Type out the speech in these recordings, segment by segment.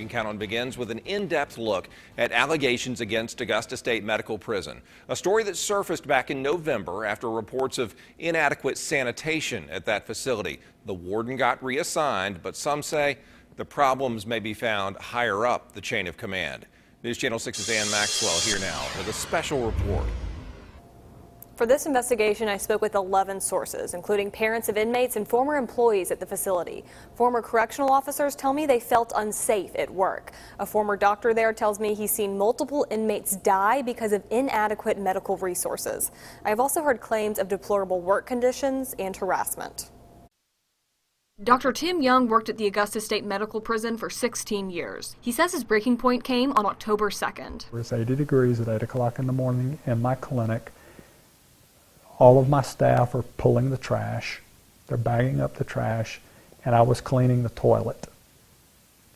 can count on begins with an in-depth look at allegations against Augusta State Medical Prison, a story that surfaced back in November after reports of inadequate sanitation at that facility. The warden got reassigned, but some say the problems may be found higher up the chain of command. News Channel 6's Ann Maxwell here now with a special report. For this investigation, I spoke with 11 sources, including parents of inmates and former employees at the facility. Former correctional officers tell me they felt unsafe at work. A former doctor there tells me he's seen multiple inmates die because of inadequate medical resources. I have also heard claims of deplorable work conditions and harassment. Dr. Tim Young worked at the Augusta State Medical Prison for 16 years. He says his breaking point came on October 2nd. It was 80 degrees at 8 o'clock in the morning in my clinic. All of my staff are pulling the trash, they're bagging up the trash, and I was cleaning the toilet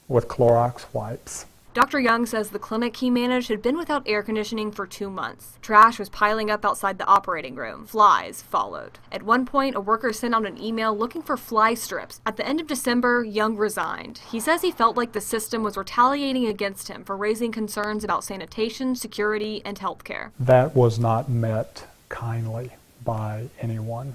with Clorox wipes. Dr. Young says the clinic he managed had been without air conditioning for 2 months. Trash was piling up outside the operating room. Flies followed. At one point, a worker sent out an email looking for fly strips. At the end of December, Young resigned. He says he felt like the system was retaliating against him for raising concerns about sanitation, security, and health care. That was not met kindly by anyone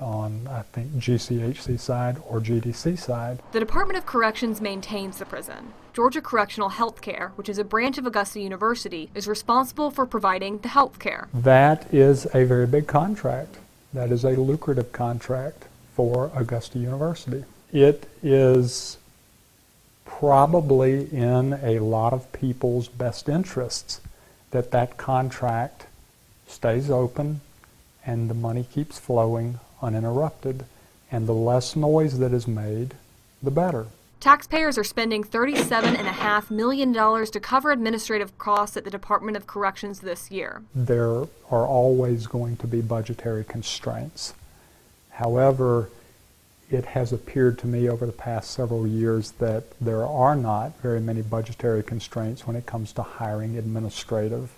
on, I think, GCHC side or GDC side. The Department of Corrections maintains the prison. Georgia Correctional Health Care, which is a branch of Augusta University, is responsible for providing the health care. That is a very big contract. That is a lucrative contract for Augusta University. It is probably in a lot of people's best interests that that contract stays open and the money keeps flowing uninterrupted, and the less noise that is made, the better. Taxpayers are spending $37.5 million to cover administrative costs at the Department of Corrections this year. There are always going to be budgetary constraints. However, it has appeared to me over the past several years that there are not very many budgetary constraints when it comes to hiring administrative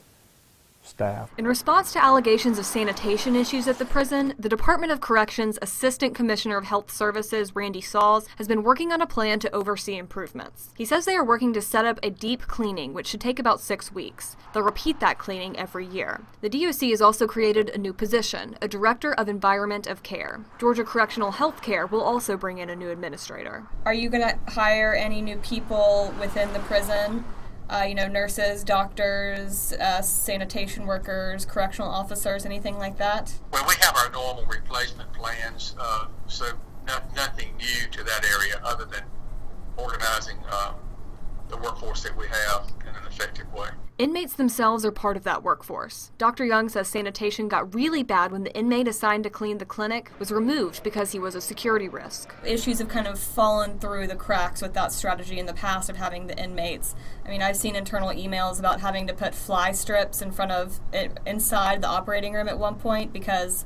staff. In response to allegations of sanitation issues at the prison, the Department of Corrections Assistant Commissioner of Health Services, Randy Sauls, has been working on a plan to oversee improvements. He says they are working to set up a deep cleaning, which should take about 6 weeks. They'll repeat that cleaning every year. The DOC has also created a new position, a Director of Environment of Care. Georgia Correctional Health Care will also bring in a new administrator. Are you going to hire any new people within the prison? Nurses, doctors, sanitation workers, correctional officers, anything like that? Well, we have our normal replacement plans, so nothing new to that area other than organizing the workforce that we have in an effective way. Inmates themselves are part of that workforce. Dr. Young says sanitation got really bad when the inmate assigned to clean the clinic was removed because he was a security risk. Issues have kind of fallen through the cracks with that strategy in the past of having the inmates. I mean, I've seen internal emails about having to put fly strips inside the operating room at one point because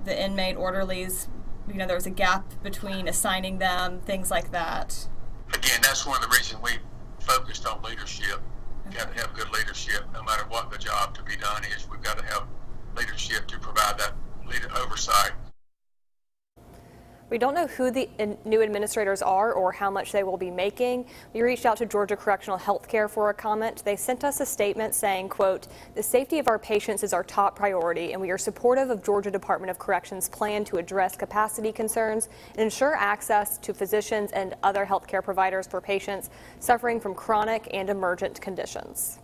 the inmate orderlies, there was a gap between assigning them, things like that. Again, that's one of the reasons we focused on leadership. We've got to have good leadership no matter what the job to be done is. We've got to have leadership to provide that oversight. We don't know who the new administrators are or how much they will be making. We reached out to Georgia Correctional Health Care for a comment. They sent us a statement saying, quote, "The safety of our patients is our top priority, and we are supportive of Georgia Department of Corrections' plan to address capacity concerns and ensure access to physicians and other health care providers for patients suffering from chronic and emergent conditions."